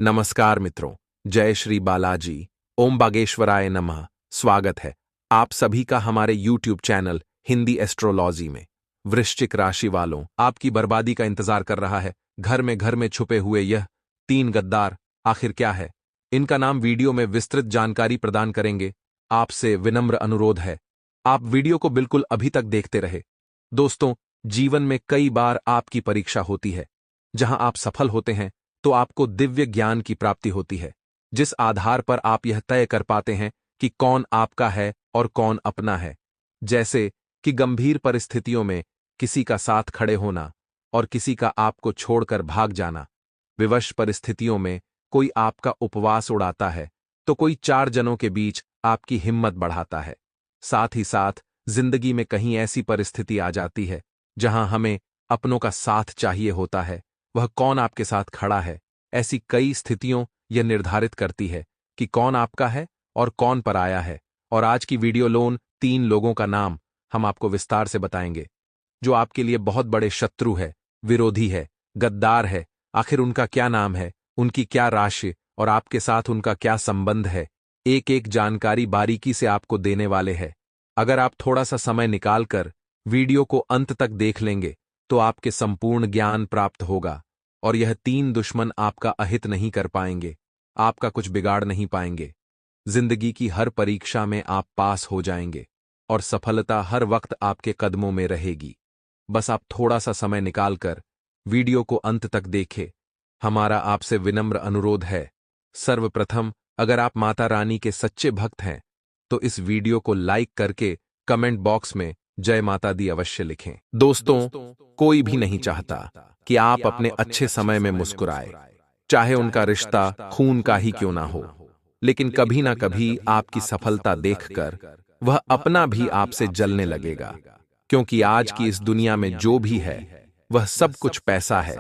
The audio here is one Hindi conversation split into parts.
नमस्कार मित्रों, जय श्री बालाजी, ओम बागेश्वराय नमः। स्वागत है आप सभी का हमारे YouTube चैनल हिंदी एस्ट्रोलॉजी में। वृश्चिक राशि वालों, आपकी बर्बादी का इंतजार कर रहा है घर में छुपे हुए यह 3 गद्दार आखिर क्या है, इनका नाम वीडियो में विस्तृत जानकारी प्रदान करेंगे। आपसे विनम्र अनुरोध है, आप वीडियो को बिल्कुल अभी तक देखते रहे। दोस्तों, जीवन में कई बार आपकी परीक्षा होती है। जहां आप सफल होते हैं तो आपको दिव्य ज्ञान की प्राप्ति होती है, जिस आधार पर आप यह तय कर पाते हैं कि कौन आपका है और कौन अपना है। जैसे कि गंभीर परिस्थितियों में किसी का साथ खड़े होना और किसी का आपको छोड़कर भाग जाना। विवश परिस्थितियों में कोई आपका उपवास उड़ाता है तो कोई 4 जनों के बीच आपकी हिम्मत बढ़ाता है। साथ ही साथ जिंदगी में कहीं ऐसी परिस्थिति आ जाती है जहां हमें अपनों का साथ चाहिए होता है, वह कौन आपके साथ खड़ा है। ऐसी कई स्थितियों यह निर्धारित करती है कि कौन आपका है और कौन पराया है। और आज की वीडियो लोन 3 लोगों का नाम हम आपको विस्तार से बताएंगे, जो आपके लिए बहुत बड़े शत्रु है, विरोधी है, गद्दार है। आखिर उनका क्या नाम है, उनकी क्या राशि और आपके साथ उनका क्या संबंध है, एक एक जानकारी बारीकी से आपको देने वाले हैं। अगर आप थोड़ा सा समय निकालकर वीडियो को अंत तक देख लेंगे तो आपके संपूर्ण ज्ञान प्राप्त होगा और यह 3 दुश्मन आपका अहित नहीं कर पाएंगे, आपका कुछ बिगाड़ नहीं पाएंगे। जिंदगी की हर परीक्षा में आप पास हो जाएंगे और सफलता हर वक्त आपके कदमों में रहेगी। बस आप थोड़ा सा समय निकालकर वीडियो को अंत तक देखें। हमारा आपसे विनम्र अनुरोध है, सर्वप्रथम अगर आप माता रानी के सच्चे भक्त हैं तो इस वीडियो को लाइक करके कमेंट बॉक्स में जय माता दी अवश्य लिखें। दोस्तों, कोई भी नहीं चाहता कि आप अपने अच्छे समय में मुस्कुराए, चाहे उनका रिश्ता खून का ही क्यों ना हो। लेकिन कभी ना कभी आपकी सफलता देखकर वह अपना भी आपसे जलने लगेगा, क्योंकि आज की इस दुनिया में जो भी है वह सब कुछ पैसा है।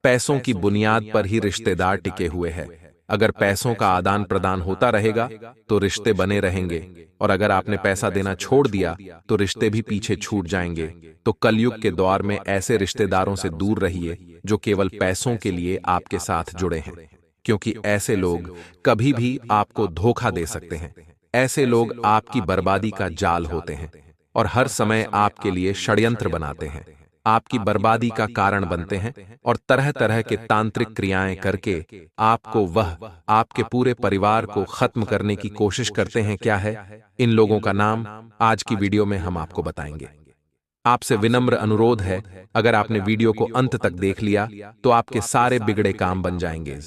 पैसों की बुनियाद पर ही रिश्तेदार टिके हुए हैं। अगर पैसों का आदान प्रदान होता रहेगा तो रिश्ते बने रहेंगे, और अगर आपने पैसा देना छोड़ दिया तो रिश्ते भी पीछे छूट जाएंगे। तो कलयुग के दौर में ऐसे रिश्तेदारों से दूर रहिए जो केवल पैसों के लिए आपके साथ जुड़े हैं, क्योंकि ऐसे लोग कभी भी आपको धोखा दे सकते हैं। ऐसे लोग आपकी बर्बादी का जाल होते हैं और हर समय आपके लिए षड्यंत्र बनाते हैं, आपकी बर्बादी का कारण बनते हैं और तरह तरह के तांत्रिक क्रियाएं करके आपको वह आपके पूरे परिवार को खत्म करने की कोशिश करते हैं। क्या है इन लोगों का नाम, आज की वीडियो में हम आपको बताएंगे। आपसे विनम्र अनुरोध है, अगर आपने वीडियो को अंत तक देख लिया तो आपके सारे बिगड़े काम बन जाएंगे,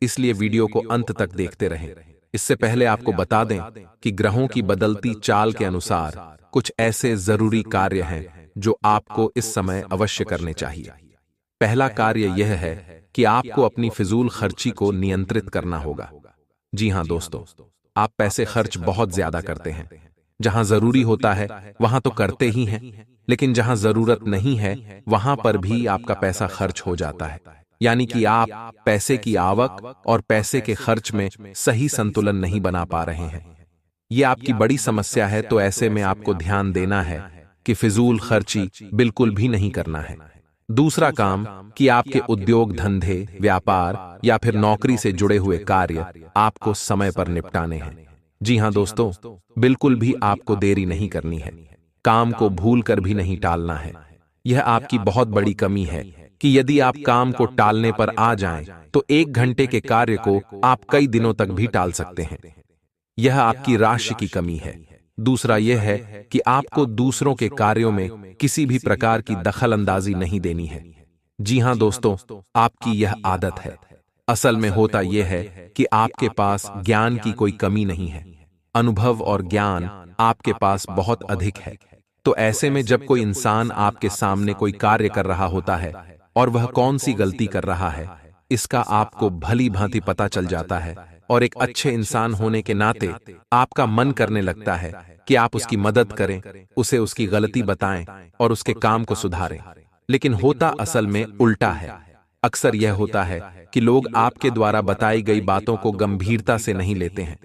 इसलिए वीडियो को अंत तक देखते रहें। इससे पहले आपको बता दें कि ग्रहों की बदलती चाल के अनुसार कुछ ऐसे जरूरी कार्य हैं जो आपको इस समय अवश्य करने चाहिए। पहला कार्य यह है कि आपको अपनी फिजूल खर्ची को नियंत्रित करना होगा। जी हां दोस्तों, आप पैसे खर्च बहुत ज्यादा करते हैं। जहां जरूरी होता है वहां तो करते ही हैं, लेकिन जहां जरूरत नहीं है वहां पर भी आपका पैसा खर्च हो जाता है। यानी कि आप पैसे की आवक और पैसे के खर्च में सही संतुलन नहीं बना पा रहे हैं। यह आपकी बड़ी समस्या है, तो ऐसे में आपको ध्यान देना है कि फिजूल खर्ची बिल्कुल भी नहीं करना है। दूसरा काम कि आपके उद्योग धंधे, व्यापार या फिर नौकरी से जुड़े हुए कार्य आपको समय पर निपटाने हैं। जी हां दोस्तों, बिल्कुल भी आपको देरी नहीं करनी है, काम को भूल कर भी नहीं टालना है। यह आपकी बहुत बड़ी कमी है कि यदि आप काम को टालने पर आ जाएं तो 1 घंटे के कार्य को आप कई दिनों तक भी टाल सकते हैं। यह आपकी राशि की कमी है। दूसरा यह है कि आपको दूसरों के कार्यों में किसी भी प्रकार की दखल अंदाजी नहीं देनी है। जी हां दोस्तों, आपकी यह आदत है। असल में होता यह है कि आपके पास ज्ञान की कोई कमी नहीं है, अनुभव और ज्ञान आपके पास बहुत अधिक है। तो ऐसे में जब कोई इंसान आपके सामने कोई कार्य कर रहा होता है और वह कौन सी गलती कर रहा है, इसका आपको भली भांति पता चल जाता है, और एक अच्छे इंसान होने के नाते आपका मन करने लगता है कि आप उसकी मदद करें, उसे उसकी गलती बताएं और उसके काम को सुधारें। लेकिन होता असल में उल्टा है। अक्सर यह होता है कि लोग आपके द्वारा बताई गई बातों को गंभीरता से नहीं लेते हैं,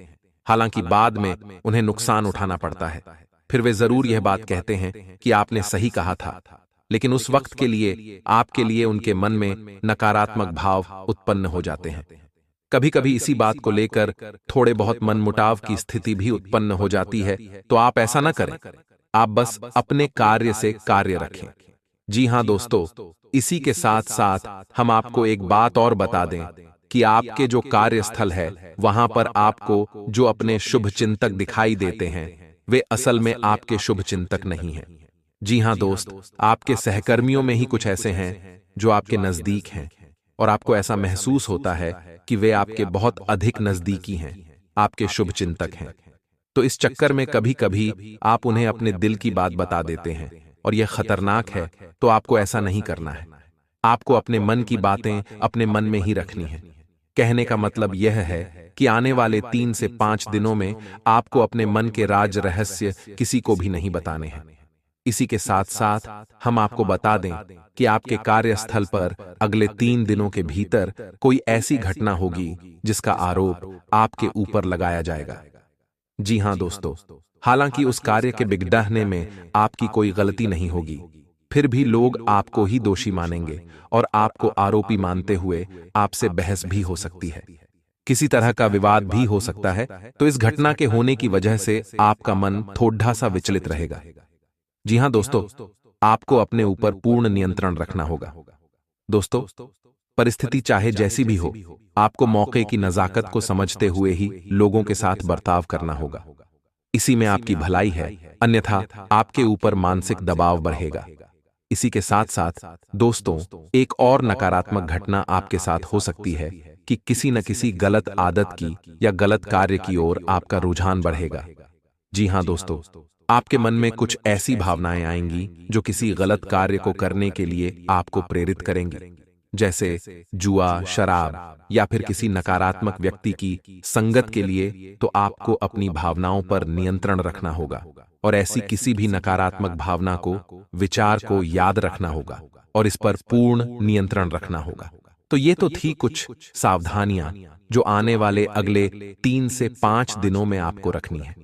हालांकि बाद में उन्हें नुकसान उठाना पड़ता है। फिर वे जरूर यह बात कहते हैं कि आपने सही कहा था, लेकिन उस वक्त के लिए आपके लिए उनके मन में नकारात्मक भाव उत्पन्न हो जाते हैं। कभी कभी इसी बात को लेकर थोड़े बहुत मनमुटाव की स्थिति भी उत्पन्न हो जाती है, तो आप ऐसा न करें। आप बस अपने कार्य से कार्य रखें। जी हां दोस्तों, इसी के साथ साथ हम आपको एक बात और बता दें कि आपके जो कार्यस्थल है वहां पर आपको जो अपने शुभ चिंतक दिखाई देते हैं वे असल में आपके शुभ चिंतक नहीं हैं। जी हां दोस्त, आपके सहकर्मियों में ही कुछ ऐसे हैं जो आपके नजदीक हैं और आपको ऐसा महसूस होता है कि वे आपके बहुत अधिक नजदीकी हैं, आपके शुभ चिंतक हैं। तो इस चक्कर में कभी कभी आप उन्हें अपने दिल की बात बता देते हैं और यह खतरनाक है, तो आपको ऐसा नहीं करना है। आपको अपने मन की बातें अपने मन में ही रखनी है। कहने का मतलब यह है कि आने वाले 3 से 5 दिनों में आपको अपने मन के राज रहस्य किसी को भी नहीं बताने हैं। इसी के साथ साथ हम आपको बता दें कि आपके कार्यस्थल पर अगले 3 दिनों के भीतर कोई ऐसी घटना होगी जिसका आरोप आपके ऊपर लगाया जाएगा। जी हां दोस्तों, हालांकि उस कार्य के बिगड़ने में आपकी कोई गलती नहीं होगी, फिर भी लोग आपको ही दोषी मानेंगे और आपको आरोपी मानते हुए आपसे बहस भी हो सकती है, किसी तरह का विवाद भी हो सकता है। तो इस घटना के होने की वजह से आपका मन थोड़ा सा विचलित रहेगा। जी हां दोस्तों, आपको अपने ऊपर पूर्ण नियंत्रण रखना होगा। दोस्तों, परिस्थिति चाहे जैसी भी हो, आपको मौके की नजाकत को समझते हुए ही लोगों के साथ बर्ताव करना होगा। इसी में आपकी भलाई है, अन्यथा आपके ऊपर मानसिक दबाव बढ़ेगा। इसी के साथ साथ दोस्तों, एक और नकारात्मक घटना आपके साथ हो सकती है कि किसी न किसी गलत आदत की या गलत कार्य की ओर आपका रुझान बढ़ेगा। जी हां दोस्तों, आपके मन में कुछ ऐसी भावनाएं आएंगी जो किसी गलत कार्य को करने के लिए आपको प्रेरित करेंगी, जैसे जुआ, शराब या फिर किसी नकारात्मक व्यक्ति की संगत के लिए। तो आपको अपनी भावनाओं पर नियंत्रण रखना होगा और ऐसी किसी भी नकारात्मक भावना को, विचार को याद रखना होगा और इस पर पूर्ण नियंत्रण रखना होगा। तो ये तो थी कुछ सावधानियां जो आने वाले अगले 3 से 5 दिनों में आपको रखनी है।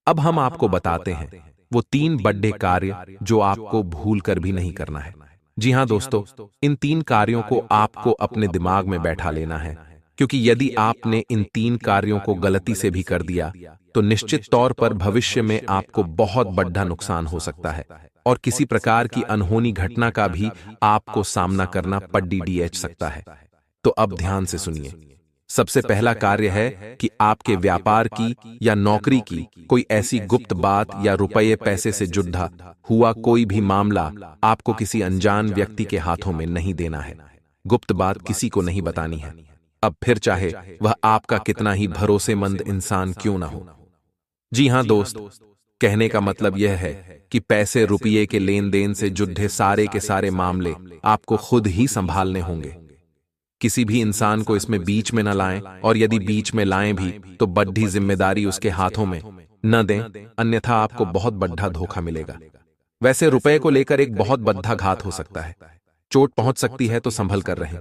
अब हम आपको बताते हैं वो 3 बड़े कार्य जो आपको भूल कर भी नहीं करना है। जी हां दोस्तों, इन 3 कार्यों को आपको अपने दिमाग में बैठा लेना है, क्योंकि यदि आपने इन 3 कार्यों को गलती से भी कर दिया तो निश्चित तौर पर भविष्य में आपको बहुत बड़ा नुकसान हो सकता है और किसी प्रकार की अनहोनी घटना का भी आपको सामना करना पड़ सकता है। तो अब ध्यान से सुनिए। सबसे पहला कार्य है कि आपके व्यापार की या नौकरी की कोई ऐसी गुप्त बात या रुपये पैसे से जुड़ा हुआ कोई भी मामला आपको किसी अनजान व्यक्ति के हाथों में नहीं देना है। गुप्त बात किसी को नहीं बतानी है, अब फिर चाहे वह आपका कितना ही भरोसेमंद इंसान क्यों ना हो। जी हां दोस्त, कहने का मतलब यह है कि पैसे रुपये के लेन देन से जुड़े सारे के सारे मामले आपको खुद ही संभालने होंगे। किसी भी इंसान को इसमें बीच में न लाएं, और यदि बीच में लाएं भी तो बड़ी जिम्मेदारी उसके हाथों में न दें, अन्यथा आपको बहुत बड़ा धोखा मिलेगा। वैसे रुपए को लेकर एक बहुत बड़ा घात हो सकता है, चोट पहुंच सकती है, तो संभल कर रहें।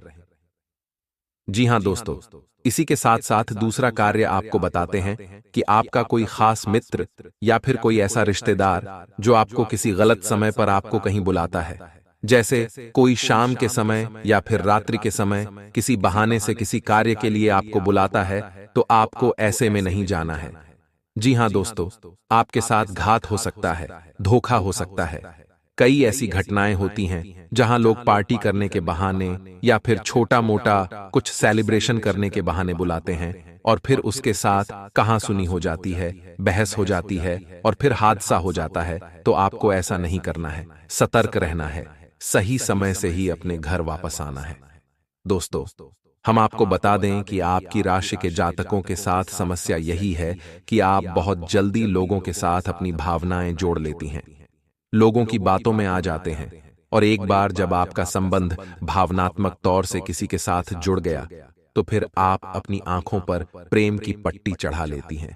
जी हां दोस्तों, इसी के साथ साथ दूसरा कार्य आपको बताते हैं कि आपका कोई खास मित्र या फिर कोई ऐसा रिश्तेदार जो आपको किसी गलत समय पर आपको कहीं बुलाता है, जैसे कोई शाम के समय या फिर रात्रि के समय किसी बहाने से किसी कार्य के लिए आपको बुलाता है, तो आपको ऐसे में नहीं जाना है। जी हां दोस्तों, आपके साथ घात हो सकता है, धोखा हो सकता है। कई ऐसी घटनाएं होती हैं जहां लोग पार्टी करने के बहाने या फिर छोटा मोटा कुछ सेलिब्रेशन करने के बहाने बुलाते हैं और फिर उसके साथ कहासुनी हो जाती है, बहस हो जाती है और फिर हादसा हो जाता है। तो आपको ऐसा नहीं करना है, सतर्क रहना है, सही समय से ही अपने घर वापस आना है। दोस्तों, हम आपको बता दें कि आपकी राशि के जातकों के साथ समस्या यही है कि आप बहुत जल्दी लोगों के साथ अपनी भावनाएं जोड़ लेती हैं, लोगों की बातों में आ जाते हैं, और एक बार जब आपका संबंध भावनात्मक तौर से किसी के साथ जुड़ गया तो फिर आप अपनी आंखों पर प्रेम की पट्टी चढ़ा लेती हैं।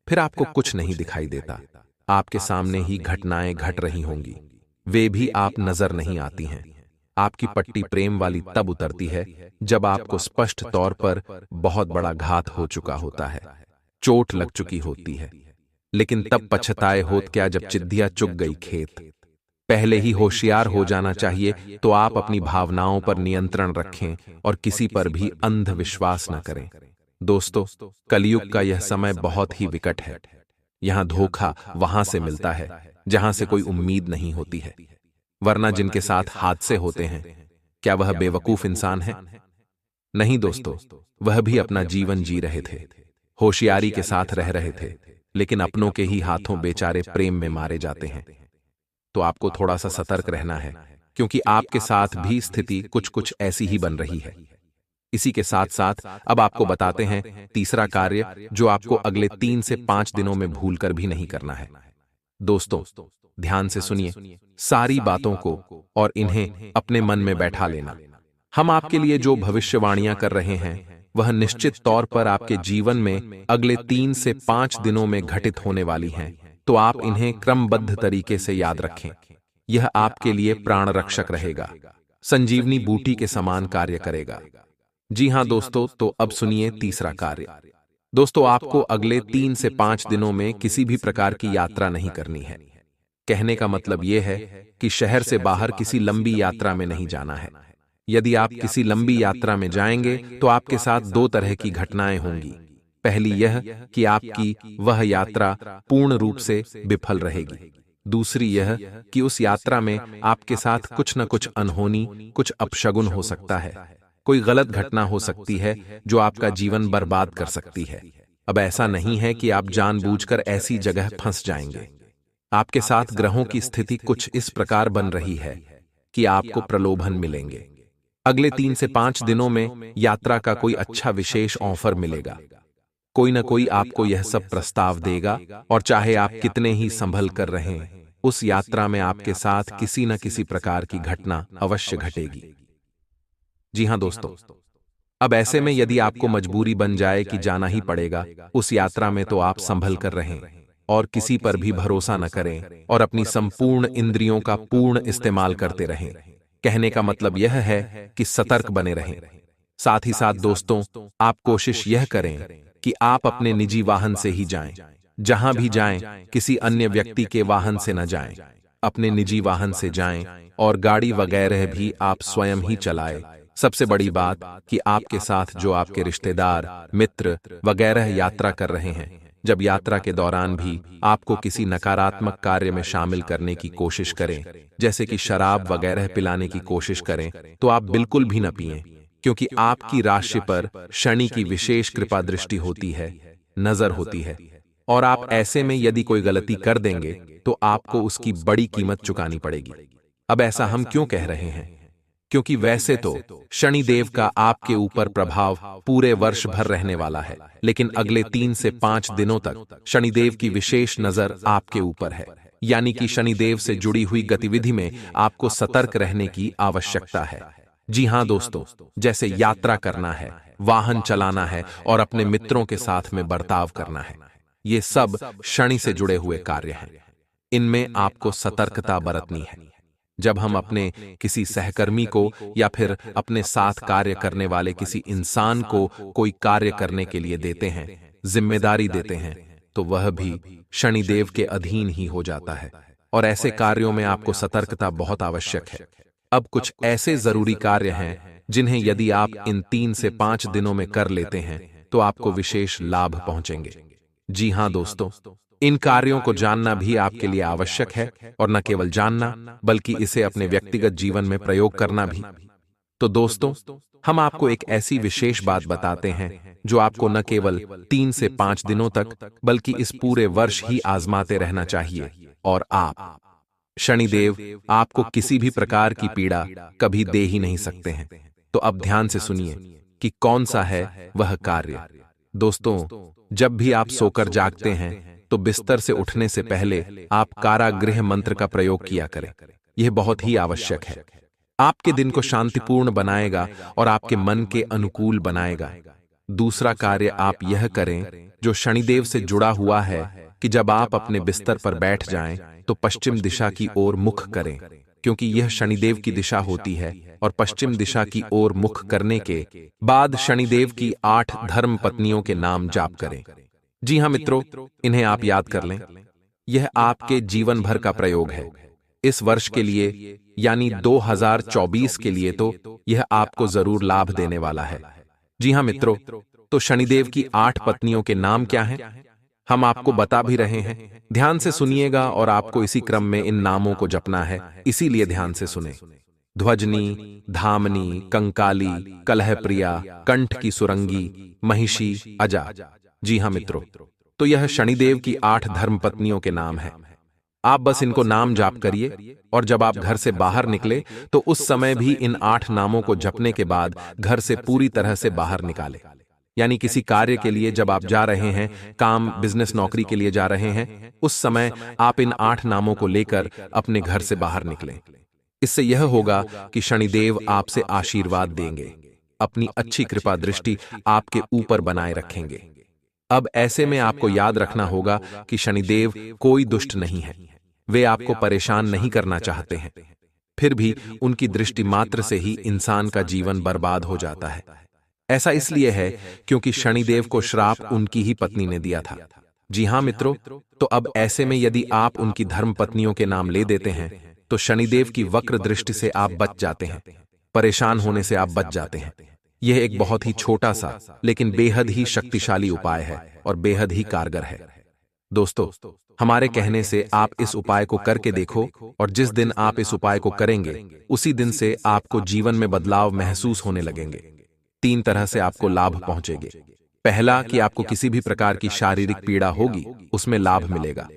फिर आपको कुछ नहीं दिखाई देता, आपके सामने ही घटनाएं घट रही होंगी, वे भी आप नजर नहीं आती हैं। आपकी पट्टी प्रेम वाली तब उतरती है जब आपको स्पष्ट तौर पर बहुत बड़ा घात हो चुका होता है, चोट लग चुकी होती है, लेकिन तब पछताए होत क्या जब चिद्दिया चुग गई खेत। पहले ही होशियार हो जाना चाहिए। तो आप अपनी भावनाओं पर नियंत्रण रखें और किसी पर भी अंधविश्वास न करें। दोस्तों, कलयुग का यह समय बहुत ही विकट है। यहाँ धोखा वहां से मिलता है जहां से कोई उम्मीद नहीं होती है, वरना जिनके साथ हादसे होते हैं, क्या वह बेवकूफ इंसान है? नहीं दोस्तों, वह भी अपना जीवन जी रहे थे, होशियारी के साथ रह रहे थे, लेकिन अपनों के ही हाथों बेचारे प्रेम में मारे जाते हैं। तो आपको थोड़ा सा सतर्क रहना है, क्योंकि आपके साथ भी स्थिति कुछ कुछ ऐसी ही बन रही है। इसी के साथ साथ अब आपको बताते हैं तीसरा कार्य जो आपको अगले 3 से 5 दिनों में भूलकर भी नहीं करना है। दोस्तों, ध्यान से सुनिए सारी बातों को और इन्हें अपने मन में बैठा लेना। हम आपके लिए जो भविष्यवाणियां कर रहे हैं वह निश्चित तौर पर आपके जीवन में अगले 3 से 5 दिनों में घटित होने वाली हैं, तो आप इन्हें क्रमबद्ध तरीके से याद रखें। यह आपके लिए प्राण रक्षक रहेगा, संजीवनी बूटी के समान कार्य करेगा। जी हां दोस्तों, तो अब सुनिए तीसरा कार्य। दोस्तों, आपको अगले 3 से 5 दिनों में किसी भी प्रकार की यात्रा नहीं करनी है। कहने का मतलब यह है कि शहर से बाहर किसी लंबी यात्रा में नहीं जाना है। यदि आप किसी लंबी यात्रा में जाएंगे तो आपके साथ 2 तरह की घटनाएं होंगी। पहली यह कि आपकी वह यात्रा पूर्ण रूप से विफल रहेगी। दूसरी यह कि उस यात्रा में आपके साथ कुछ न कुछ अनहोनी, कुछ अपशगुन हो सकता है। कोई गलत घटना हो सकती है जो आपका जीवन बर्बाद कर सकती है। अब ऐसा नहीं है कि आप जानबूझकर ऐसी जगह फंस जाएंगे। आपके साथ ग्रहों की स्थिति कुछ इस प्रकार बन रही है कि आपको प्रलोभन मिलेंगे। अगले 3 से 5 दिनों में यात्रा का कोई अच्छा विशेष ऑफर मिलेगा। कोई न कोई आपको यह सब प्रस्ताव देगा, और चाहे आप कितने ही संभल कर रहें, उस यात्रा में आपके साथ किसी न किसी प्रकार की घटना अवश्य घटेगी। जी हां दोस्तों, अब ऐसे में यदि आपको मजबूरी बन जाए कि जाना ही पड़ेगा उस यात्रा में, तो आप संभल कर रहें और किसी पर भी भरोसा न करें और अपनी संपूर्ण इंद्रियों का पूर्ण इस्तेमाल करते रहें। कहने का मतलब यह है कि सतर्क बने रहें। साथ ही साथ दोस्तों, आप कोशिश यह करें कि आप अपने निजी वाहन से ही जाएं। जहां भी जाएं, किसी अन्य व्यक्ति के वाहन से न जाएं। अपने निजी वाहन से जाएं और गाड़ी वगैरह भी आप स्वयं ही चलाएं। सबसे बड़ी बात कि आपके साथ जो आपके रिश्तेदार, मित्र वगैरह यात्रा कर रहे हैं, जब यात्रा के दौरान भी आपको किसी नकारात्मक कार्य में शामिल करने की कोशिश करें, जैसे कि शराब वगैरह पिलाने की कोशिश करें, तो आप बिल्कुल भी न पिएं, क्योंकि आपकी राशि पर शनि की विशेष कृपा दृष्टि होती है, नजर होती है, और आप ऐसे में यदि कोई गलती कर देंगे तो आपको उसकी बड़ी कीमत चुकानी पड़ेगी। अब ऐसा हम क्यों कह रहे हैं? क्योंकि वैसे तो शनिदेव का आपके ऊपर प्रभाव पूरे वर्ष भर रहने वाला है, लेकिन अगले 3 से 5 दिनों तक शनिदेव की विशेष नजर आपके ऊपर है। यानी कि शनिदेव से जुड़ी हुई गतिविधि में आपको सतर्क रहने की आवश्यकता है। जी हां दोस्तों, जैसे यात्रा करना है, वाहन चलाना है और अपने मित्रों के साथ में बर्ताव करना है, ये सब शनि से जुड़े हुए कार्य हैं। इनमें आपको सतर्कता बरतनी है। जब हम अपने किसी सहकर्मी को या फिर अपने साथ कार्य करने वाले किसी इंसान को कोई कार्य करने के लिए देते हैं, जिम्मेदारी देते हैं, तो वह भी शनिदेव के अधीन ही हो जाता है, और ऐसे कार्यों में आपको सतर्कता बहुत आवश्यक है। अब कुछ ऐसे जरूरी कार्य हैं जिन्हें यदि आप इन 3 से 5 दिनों में कर लेते हैं तो आपको विशेष लाभ पहुंचेंगे। जी हां दोस्तों, इन कार्यों को जानना भी आपके लिए आवश्यक है, और न केवल जानना बल्कि इसे अपने व्यक्तिगत जीवन में प्रयोग करना भी। तो दोस्तों, हम आपको एक ऐसी विशेष बात बताते हैं जो आपको न केवल 3 से 5 दिनों तक बल्कि इस पूरे वर्ष ही आजमाते रहना चाहिए, और आप शनिदेव आपको किसी भी प्रकार की पीड़ा कभी दे ही नहीं सकते हैं। तो अब ध्यान से सुनिए कि कौन सा है वह कार्य। दोस्तों, जब भी आप सोकर जागते हैं तो बिस्तर से उठने से पहले आप कारागृह मंत्र का प्रयोग किया करें। यह बहुत ही आवश्यक है। आपके दिन को शांतिपूर्ण बनाएगा और आपके मन के अनुकूल बनाएगा। दूसरा कार्य आप यह करें जो शनिदेव से जुड़ा हुआ है कि जब आप अपने बिस्तर पर बैठ जाएं तो पश्चिम दिशा की ओर मुख करें, क्योंकि यह शनिदेव की दिशा होती है, और पश्चिम दिशा की ओर मुख करने के बाद शनिदेव की 8 धर्म पत्नियों के नाम जाप करें। जी हां मित्रों, इन्हें आप याद कर लें। यह आपके जीवन भर का प्रयोग है। इस वर्ष के लिए यानी 2024 के लिए तो यह आपको जरूर लाभ देने वाला है। जी हां मित्रों, तो शनिदेव की 8 पत्नियों के नाम क्या हैं? हम आपको बता भी रहे हैं, ध्यान से सुनिएगा और आपको इसी क्रम में इन नामों को जपना है, इसीलिए ध्यान से सुने। ध्वजनी, धामनी, कंकाली, कलहप्रिया, कंठ की सुरंगी, महिषी, अजा। जी हाँ मित्रों, तो यह शनिदेव की 8 धर्म पत्नियों के नाम हैं। आप बस इनको नाम जाप करिए और जब आप घर से बाहर निकले तो उस समय भी इन 8 नामों को जपने के बाद घर से पूरी तरह से बाहर निकाले। यानी किसी कार्य के लिए जब आप जा रहे हैं, काम, बिजनेस, नौकरी के लिए जा रहे हैं, उस समय आप इन 8 नामों को लेकर अपने घर से बाहर निकलें। इससे यह होगा कि शनिदेव आपसे आशीर्वाद देंगे, अपनी अच्छी कृपा दृष्टि आपके ऊपर बनाए रखेंगे। अब ऐसे में आपको याद रखना होगा कि शनिदेव कोई दुष्ट नहीं है, वे आपको परेशान नहीं करना चाहते हैं। फिर भी उनकी दृष्टि मात्र से ही इंसान का जीवन बर्बाद हो जाता है। ऐसा इसलिए है क्योंकि शनिदेव को श्राप उनकी ही पत्नी ने दिया था। जी हाँ मित्रों, तो अब ऐसे में यदि आप उनकी धर्म पत्नियों के नाम ले देते हैं तो शनिदेव की वक्र दृष्टि से आप बच जाते हैं, परेशान होने से आप बच जाते हैं। यह एक बहुत ही छोटा सा लेकिन बेहद ही शक्तिशाली उपाय है और बेहद ही कारगर है। दोस्तों, हमारे कहने से आप इस उपाय को करके देखो और जिस दिन आप इस उपाय को करेंगे उसी दिन से आपको जीवन में बदलाव महसूस होने लगेंगे। 3 तरह से आपको लाभ पहुंचेंगे। पहला कि आपको किसी भी प्रकार की शारीरिक पीड़ा होगी उसमें लाभ मिलेगा।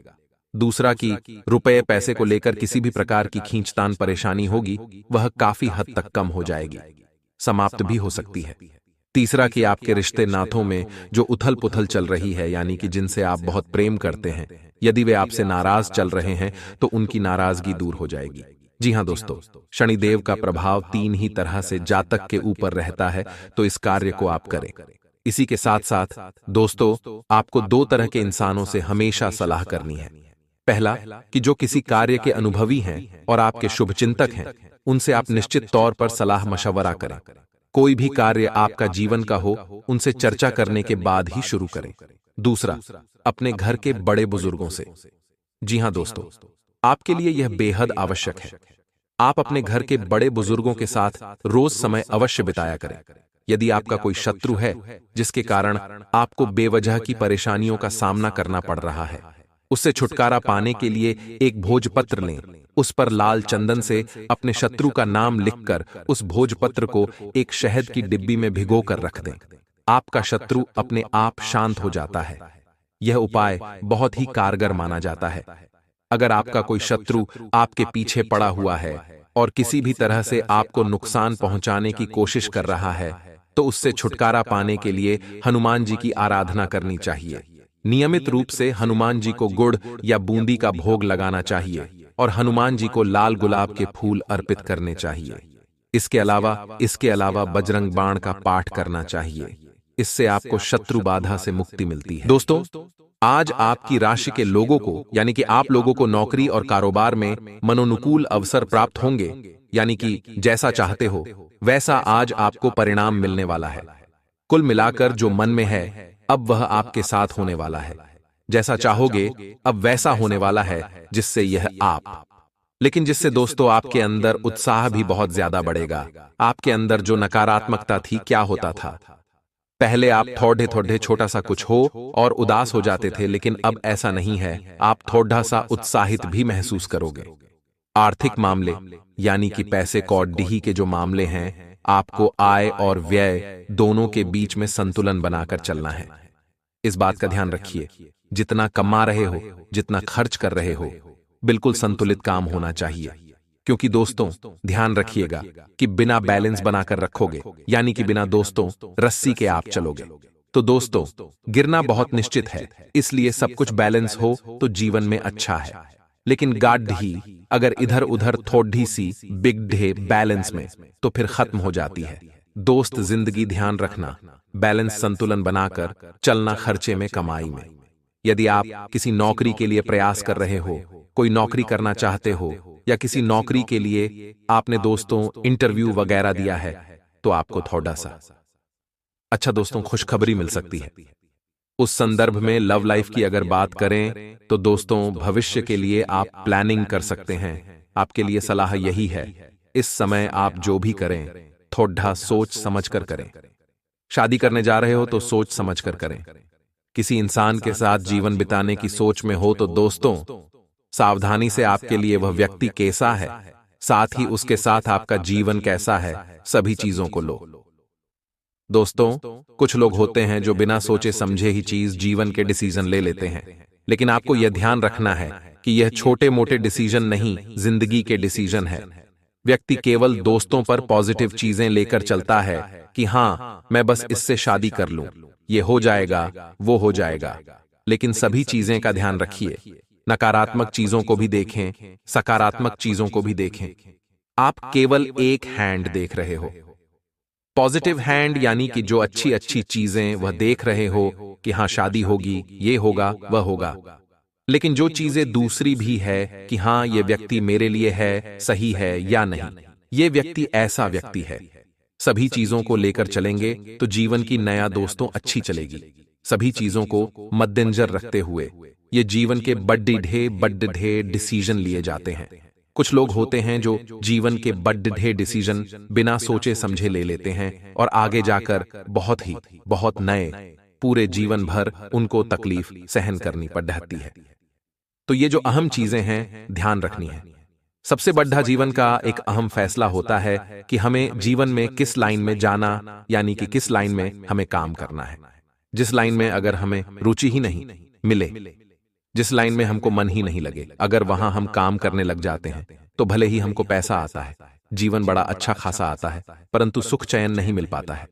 दूसरा कि रुपए पैसे को लेकर किसी भी प्रकार की खींचतान परेशानी होगी वह काफी हद तक कम हो जाएगी, समाप्त भी हो सकती है। तीसरा कि आपके रिश्ते नातों में जो उथल पुथल चल रही है, यानी कि जिनसे आप बहुत प्रेम करते हैं, यदि वे आपसे नाराज चल रहे हैं तो उनकी नाराजगी दूर हो जाएगी। जी हाँ दोस्तों, शनिदेव का प्रभाव 3 ही तरह से जातक के ऊपर रहता है, तो इस कार्य को आप करें। इसी के साथ साथ दोस्तों, आपको 2 तरह के इंसानों से हमेशा सलाह करनी है। पहला कि जो किसी कार्य के अनुभवी हैं और आपके शुभचिंतक हैं, उनसे आप निश्चित तौर पर सलाह मशवरा करें। कोई भी कार्य आपका जीवन का हो, उनसे चर्चा करने के बाद ही शुरू करें। दूसरा, अपने घर के बड़े बुजुर्गों से। जी हां दोस्तों, आपके लिए यह बेहद आवश्यक है। आप अपने घर के बड़े बुजुर्गों के साथ रोज समय अवश्य बिताया करें। यदि आपका कोई शत्रु है जिसके कारण आपको बेवजह की परेशानियों का सामना करना पड़ रहा है, उससे छुटकारा पाने के लिए एक भोजपत्र लें, उस पर लाल चंदन से अपने शत्रु का नाम लिखकर उस भोजपत्र को एक शहद की डिब्बी में भिगोकर रख दें। आपका शत्रु अपने आप शांत हो जाता है। यह उपाय बहुत ही कारगर माना जाता है। अगर आपका कोई शत्रु आपके पीछे पड़ा हुआ है और किसी भी तरह से आपको नुकसान पहुंचाने की कोशिश कर रहा है, तो उससे छुटकारा पाने के लिए हनुमान जी की आराधना करनी चाहिए। नियमित रूप से हनुमान जी को गुड़ या बूंदी का भोग लगाना चाहिए और हनुमान जी को लाल गुलाब के फूल अर्पित करने चाहिए। इसके अलावा बजरंग बाण का पाठ करना चाहिए। इससे आपको शत्रु बाधा से मुक्ति मिलती है। दोस्तों, आज आपकी राशि के लोगों को, यानी कि आप लोगों को नौकरी और कारोबार में मनोनुकूल अवसर प्राप्त होंगे, यानी कि जैसा चाहते हो वैसा आज आपको परिणाम मिलने वाला है। कुल मिलाकर जो मन में है अब वह आपके साथ होने वाला है। जैसा चाहोगे अब वैसा होने वाला है, जिससे यह आप, लेकिन जिससे दोस्तों आपके अंदर उत्साह भी बहुत ज्यादा बढ़ेगा। आपके अंदर जो नकारात्मकता थी, क्या होता था, पहले आप थोड़े थोड़े छोटा सा कुछ हो और उदास हो जाते थे, लेकिन अब ऐसा नहीं है। आप थोड़ा सा उत्साहित भी महसूस करोगे। आर्थिक मामले, यानी कि पैसे कौड़ी के जो मामले हैं, आपको आय और व्यय दोनों के बीच में संतुलन बनाकर चलना है। इस बात का ध्यान रखिए, जितना कमा रहे हो, जितना खर्च कर रहे हो, बिल्कुल संतुलित काम होना चाहिए। क्योंकि दोस्तों ध्यान रखिएगा कि बिना बैलेंस बनाकर रखोगे, यानी कि बिना दोस्तों रस्सी के आप चलोगे, तो दोस्तों गिरना बहुत निश्चित है। इसलिए सब कुछ बैलेंस हो तो जीवन में अच्छा है, लेकिन गाढ़ी अगर इधर उधर थोड़ी सी बिगड़े बैलेंस में तो फिर खत्म हो जाती है। दोस्त जिंदगी ध्यान रखना, बैलेंस संतुलन बनाकर चलना, खर्चे में कमाई में। यदि आप किसी नौकरी के लिए प्रयास कर रहे हो, कोई नौकरी करना चाहते हो, या किसी नौकरी के लिए आपने दोस्तों इंटरव्यू वगैरह दिया है, तो आपको थोड़ा सा अच्छा दोस्तों खुशखबरी मिल सकती है। उस संदर्भ में लव लाइफ की अगर बात करें तो दोस्तों भविष्य के लिए आप प्लानिंग कर सकते हैं। आपके लिए सलाह यही है, इस समय आप जो भी करें थोड़ा सोच समझकर करें। शादी करने जा रहे हो तो सोच समझ कर करें। किसी इंसान के साथ जीवन बिताने की सोच में हो तो दोस्तों, सावधानी से आपके लिए वह व्यक्ति कैसा है, साथ ही उसके साथ आपका जीवन कैसा है, सभी चीजों को लो। दोस्तों, कुछ लोग होते हैं जो बिना सोचे समझे ही चीज जीवन के डिसीजन ले लेते हैं, लेकिन आपको यह ध्यान रखना है कि यह छोटे मोटे डिसीजन नहीं, जिंदगी के डिसीजन है। व्यक्ति केवल दोस्तों पर पॉजिटिव चीजें लेकर चलता है कि हां, मैं बस इससे शादी कर लूं, ये हो जाएगा, वो हो जाएगा। लेकिन सभी चीजें का ध्यान रखिए, नकारात्मक चीजों को भी देखें, सकारात्मक चीजों को भी देखें। आप केवल एक हैंड देख रहे हो, पॉजिटिव हैंड, यानी कि जो अच्छी अच्छी चीजें वह देख रहे हो कि हां शादी होगी, ये होगा, वह होगा। लेकिन जो चीजें दूसरी भी है कि हां ये व्यक्ति मेरे लिए है, सही है या नहीं, ये व्यक्ति ऐसा व्यक्ति है, सभी चीजों को लेकर चलेंगे तो जीवन की नया दोस्तों अच्छी चलेगी। सभी चीजों को मद्देनजर रखते हुए ये जीवन के बड़े डिसीजन लिए जाते हैं। कुछ लोग होते हैं जो जीवन के बड़े डिसीजन बिना सोचे समझे ले लेते हैं और आगे जाकर बहुत नए पूरे जीवन भर उनको तकलीफ सहन करनी पड़ जाती है। तो ये जो अहम चीजें हैं ध्यान रखनी है। सबसे बड़ा जीवन का एक अहम फैसला होता है कि हमें जीवन में किस लाइन में जाना, यानी कि किस लाइन में हमें काम करना है। जिस लाइन में अगर हमें रुचि ही नहीं मिले, जिस लाइन में हमको मन ही नहीं लगे, अगर वहां हम काम करने लग जाते हैं तो भले ही हमको पैसा आता है, जीवन बड़ा अच्छा खासा आता है, परंतु सुख चैन नहीं मिल पाता है।